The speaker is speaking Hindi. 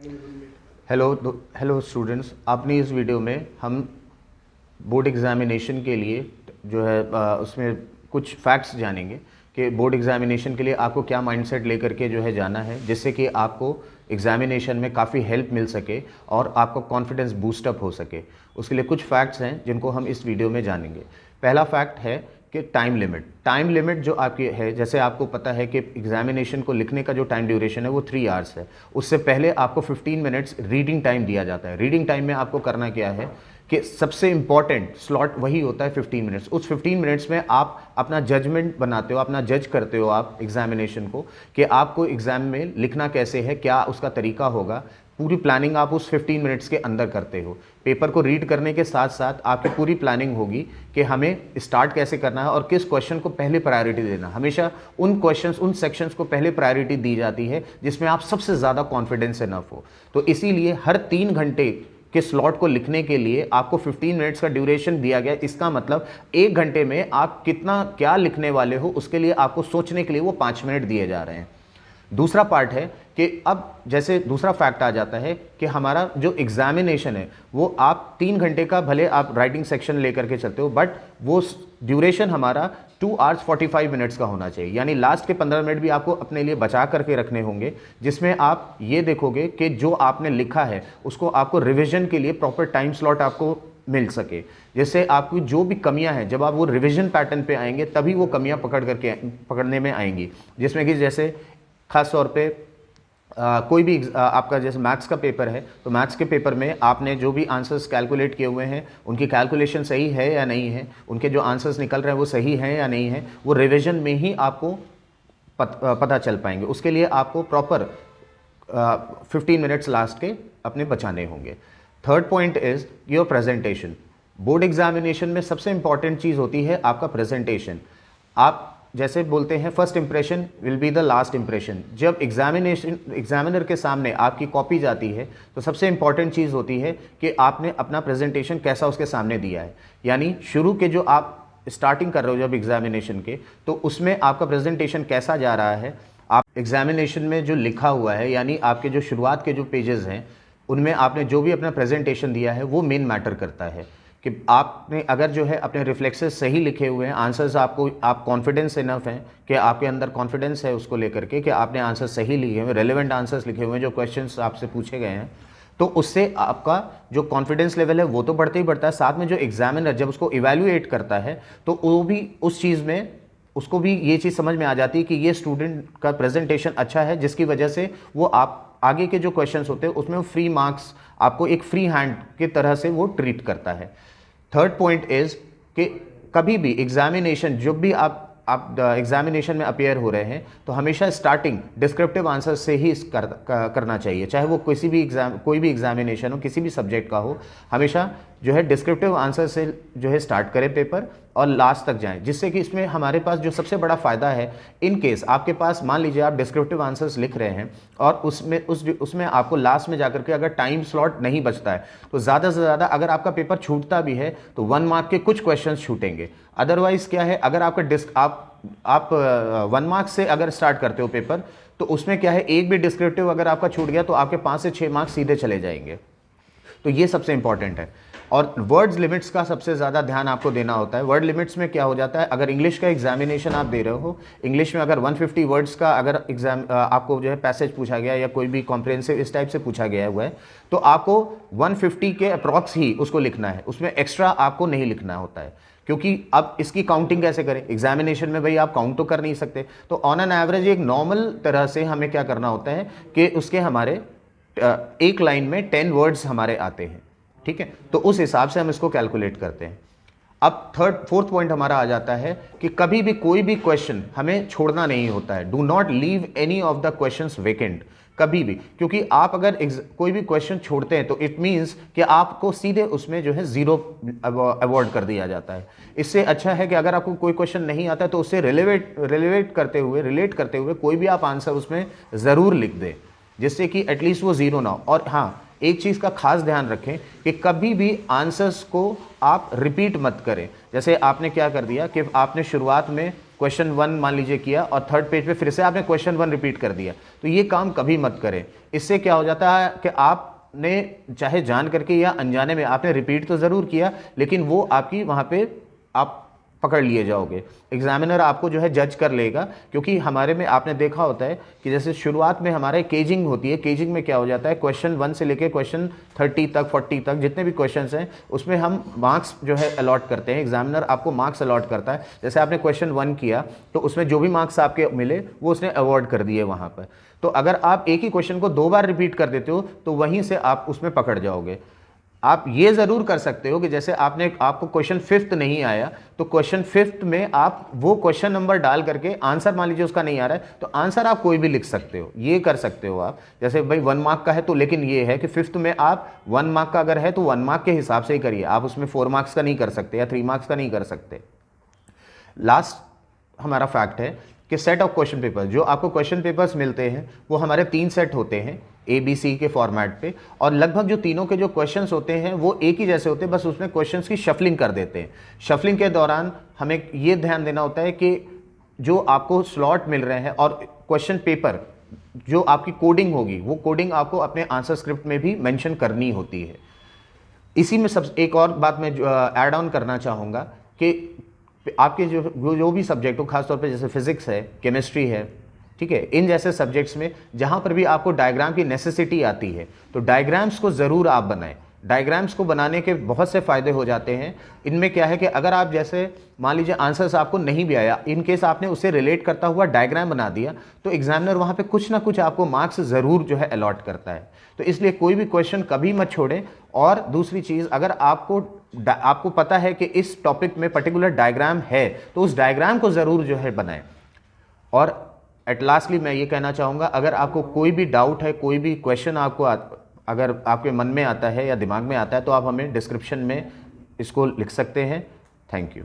हेलो स्टूडेंट्स, अपनी इस वीडियो में हम बोर्ड एग्ज़ामिनेशन के लिए जो है उसमें कुछ फैक्ट्स जानेंगे कि बोर्ड एग्ज़ामिनेशन के लिए आपको क्या माइंडसेट लेकर के जो है जाना है, जिससे कि आपको एग्ज़ामिनेशन में काफ़ी हेल्प मिल सके और आपका कॉन्फिडेंस बूस्टअप हो सके। उसके लिए कुछ फैक्ट्स हैं जिनको हम इस वीडियो में जानेंगे। पहला फैक्ट है कि टाइम लिमिट जो आपकी है, जैसे आपको पता है कि एग्जामिनेशन को लिखने का जो टाइम ड्यूरेशन है वो 3 आवर्स है। उससे पहले आपको 15 मिनट्स रीडिंग टाइम दिया जाता है। रीडिंग टाइम में आपको करना क्या है कि सबसे इंपॉर्टेंट स्लॉट वही होता है 15 मिनट्स। उस 15 मिनट्स में आप अपना जजमेंट बनाते हो, अपना जज करते हो आप एग्जामिनेशन को कि आपको एग्जाम में लिखना कैसे है, क्या उसका तरीका होगा। पूरी प्लानिंग आप उस 15 मिनट्स के अंदर करते हो। पेपर को रीड करने के साथ साथ आपकी पूरी प्लानिंग होगी कि हमें स्टार्ट कैसे करना है और किस क्वेश्चन को पहले प्रायोरिटी देना। हमेशा उन क्वेश्चंस, उन सेक्शंस को पहले प्रायोरिटी दी जाती है जिसमें आप सबसे ज़्यादा कॉन्फिडेंस इनफ हो। तो इसीलिए हर 3 घंटे के स्लॉट को लिखने के लिए आपको 15 मिनट्स का ड्यूरेशन दिया गया। इसका मतलब 1 घंटे में आप कितना क्या लिखने वाले हो उसके लिए आपको सोचने के लिए वो 5 मिनट दिए जा रहे हैं। दूसरा पार्ट है कि अब जैसे दूसरा फैक्ट आ जाता है कि हमारा जो एग्जामिनेशन है वो आप 3 घंटे का भले आप राइटिंग सेक्शन लेकर के चलते हो, बट वो ड्यूरेशन हमारा 2 आवर्स 45 मिनट्स का होना चाहिए। यानी लास्ट के 15 मिनट भी आपको अपने लिए बचा करके रखने होंगे, जिसमें आप ये देखोगे कि जो आपने लिखा है उसको आपको रिविजन के लिए प्रॉपर टाइम स्लॉट आपको मिल सके। जैसे आपकी जो भी कमियां हैं, जब आप वो रिविजन पैटर्न पे आएंगे तभी वो कमियां पकड़ने में आएंगी। जिसमें कि जैसे खास तौर पे कोई भी आपका जैसे मैथ्स का पेपर है तो मैथ्स के पेपर में आपने जो भी आंसर्स कैलकुलेट किए हुए हैं उनकी कैलकुलेशन सही है या नहीं है, उनके जो आंसर्स निकल रहे हैं वो सही हैं या नहीं है, वो रिवीजन में ही आपको पता चल पाएंगे। उसके लिए आपको प्रॉपर 15 मिनट्स लास्ट के अपने बचाने होंगे। Third point is your presentation. Board examination में सबसे इंपॉर्टेंट चीज़ होती है आपका प्रेजेंटेशन। आप जैसे बोलते हैं first impression will be the last impression. जब एग्जामिनर के सामने आपकी कॉपी जाती है तो सबसे इंपॉर्टेंट चीज़ होती है कि आपने अपना प्रेजेंटेशन कैसा उसके सामने दिया है। यानी शुरू के जो आप स्टार्टिंग कर रहे हो जब एग्जामिनेशन के, तो उसमें आपका प्रेजेंटेशन कैसा जा रहा है। आप एग्जामिनेशन में जो लिखा हुआ है, यानी आपके जो शुरुआत के जो पेजेस हैं उनमें आपने जो भी अपना प्रेजेंटेशन दिया है वो मेन मैटर करता है। कि आपने अगर जो है अपने रिफ्लेक्सेस सही लिखे हुए हैं, आंसर्स आप कॉन्फिडेंस इनफ हैं कि आपके अंदर कॉन्फिडेंस है उसको लेकर के कि आपने आंसर सही लिखे हुए, रेलेवेंट आंसर्स लिखे हुए हैं जो क्वेश्चंस आपसे पूछे गए हैं, तो उससे आपका जो कॉन्फिडेंस लेवल है वो तो बढ़ता ही बढ़ता है। साथ में जो एग्जामिनर जब उसको इवैल्यूएट करता है तो वो भी उस चीज़ में उसको भी ये चीज़ समझ में आ जाती है कि ये स्टूडेंट का प्रेजेंटेशन अच्छा है, जिसकी वजह से वो आप आगे के जो क्वेश्चंस होते हैं उसमें फ्री मार्क्स आपको एक फ्री हैंड की तरह से वो ट्रीट करता है। थर्ड पॉइंट इज कि कभी भी एग्जामिनेशन जब भी आप एग्जामिनेशन में अपेयर हो रहे हैं तो हमेशा स्टार्टिंग डिस्क्रिप्टिव आंसर से ही करना चाहिए। चाहे वो कोई भी एग्जामिनेशन हो, किसी भी सब्जेक्ट का हो, हमेशा जो है डिस्क्रिप्टिव आंसर से जो है स्टार्ट करें पेपर और लास्ट तक जाएं। जिससे कि इसमें हमारे पास जो सबसे बड़ा फ़ायदा है, इन केस आपके पास मान लीजिए आप डिस्क्रिप्टिव आंसर्स लिख रहे हैं और उसमें आपको लास्ट में जाकर के अगर टाइम स्लॉट नहीं बचता है तो ज़्यादा से ज़्यादा अगर आपका पेपर छूटता भी है तो 1 मार्क के कुछ क्वेश्चन छूटेंगे। अदरवाइज क्या है, अगर आपका आप 1 मार्क से अगर स्टार्ट करते हो पेपर तो उसमें क्या है, एक भी डिस्क्रिप्टिव अगर आपका छूट गया तो आपके 5 से 6 मार्क्स सीधे चले जाएंगे। तो ये सबसे इंपॉर्टेंट है। और वर्ड्स लिमिट्स का सबसे ज़्यादा ध्यान आपको देना होता है। वर्ड लिमिट्स में क्या हो जाता है, अगर इंग्लिश का एग्जामिनेशन आप दे रहे हो, इंग्लिश में अगर 150 वर्ड्स का अगर एग्जाम आपको जो है पैसेज पूछा गया या कोई भी कॉम्प्रिहेंसिव इस टाइप से पूछा गया हुआ है तो आपको 150 के अप्रॉक्स ही उसको लिखना है, उसमें एक्स्ट्रा आपको नहीं लिखना होता है। क्योंकि अब इसकी काउंटिंग कैसे करें, एग्जामिनेशन में भाई आप काउंट तो कर नहीं सकते, तो ऑन एन एवरेज एक नॉर्मल तरह से हमें क्या करना होता है कि उसके हमारे एक लाइन में 10 वर्ड्स हमारे आते हैं, ठीक है। तो उस हिसाब से हम इसको कैलकुलेट करते हैं। अब फोर्थ पॉइंट हमारा आ जाता है कि कभी भी कोई भी क्वेश्चन हमें छोड़ना नहीं होता है। Do not leave any of the questions vacant, कभी भी। क्योंकि आप अगर कोई भी क्वेश्चन छोड़ते हैं तो इट मीन्स कि आपको सीधे उसमें जो है 0 अवॉर्ड कर दिया जाता है। इससे अच्छा है कि अगर आपको कोई क्वेश्चन नहीं आता है तो उससे रिलेट करते हुए कोई भी आप आंसर उसमें ज़रूर लिख दें, जिससे कि एटलीस्ट वो 0 ना हो। और हाँ, एक चीज़ का खास ध्यान रखें कि कभी भी आंसर्स को आप रिपीट मत करें। जैसे आपने क्या कर दिया कि आपने शुरुआत में क्वेश्चन 1 मान लीजिए किया और थर्ड पेज पे फिर से आपने क्वेश्चन 1 रिपीट कर दिया, तो ये काम कभी मत करें। इससे क्या हो जाता है कि आपने चाहे जान करके या अनजाने में आपने रिपीट तो ज़रूर किया, लेकिन वो आपकी वहाँ पे आप पकड़ लिए जाओगे। एग्जामिनर आपको जो है जज कर लेगा, क्योंकि हमारे में आपने देखा होता है कि जैसे शुरुआत में हमारे केजिंग होती है। केजिंग में क्या हो जाता है, क्वेश्चन 1 से लेके क्वेश्चन 30 तक 40 तक जितने भी क्वेश्चंस हैं उसमें हम मार्क्स जो है अलॉट करते हैं। एग्जामिनर आपको मार्क्स अलॉट करता है। जैसे आपने क्वेश्चन 1 किया तो उसमें जो भी मार्क्स आपके मिले वो उसने अवॉर्ड कर दिए वहाँ पर। तो अगर आप एक ही क्वेश्चन को 2 बार रिपीट कर देते हो तो वहीं से आप उसमें पकड़ जाओगे। आप ये ज़रूर कर सकते हो कि जैसे आपको क्वेश्चन 5th नहीं आया तो क्वेश्चन 5th में आप वो क्वेश्चन नंबर डाल करके आंसर मान लीजिए उसका नहीं आ रहा है तो आंसर आप कोई भी लिख सकते हो, ये कर सकते हो आप। जैसे भाई 1 मार्क का है तो, लेकिन ये है कि 5th में आप 1 मार्क का अगर है तो 1 मार्क के हिसाब से ही करिए, आप उसमें 4 मार्क्स का नहीं कर सकते या 3 मार्क्स का नहीं कर सकते। लास्ट हमारा फैक्ट है कि सेट ऑफ क्वेश्चन पेपर, जो आपको क्वेश्चन पेपर्स मिलते हैं वो हमारे 3 सेट होते हैं ABC के फॉर्मेट पे, और लगभग जो तीनों के जो क्वेश्चंस होते हैं वो एक ही जैसे होते हैं, बस उसमें क्वेश्चंस की शफलिंग कर देते हैं। शफलिंग के दौरान हमें ये ध्यान देना होता है कि जो आपको स्लॉट मिल रहे हैं और क्वेश्चन पेपर जो आपकी कोडिंग होगी वो कोडिंग आपको अपने आंसर स्क्रिप्ट में भी मेंशन करनी होती है। इसी में सब एक और बात मैं ऐड ऑन करना चाहूँगा कि आपके जो भी सब्जेक्ट हो, खासतौर पे जैसे फिजिक्स है, केमिस्ट्री है, ठीक है, इन जैसे सब्जेक्ट्स में जहाँ पर भी आपको डायग्राम की नेसेसिटी आती है तो डायग्राम्स को ज़रूर आप बनाएं। डायग्राम्स को बनाने के बहुत से फ़ायदे हो जाते हैं। इनमें क्या है कि अगर आप जैसे मान लीजिए आंसर्स आपको नहीं भी आया, इन केस आपने उससे रिलेट करता हुआ डायग्राम बना दिया तो एग्जामिनर वहाँ पे कुछ ना कुछ आपको मार्क्स ज़रूर जो है अलॉट करता है। तो इसलिए कोई भी क्वेश्चन कभी मत छोड़ें। और दूसरी चीज़, अगर आपको पता है कि इस टॉपिक में पर्टिकुलर डायग्राम है तो उस डायग्राम को ज़रूर जो है बनाएं। और एट लास्टली मैं ये कहना चाहूँगा, अगर आपको कोई भी डाउट है, कोई भी क्वेश्चन अगर आपके मन में आता है या दिमाग में आता है तो आप हमें डिस्क्रिप्शन में इसको लिख सकते हैं। Thank you.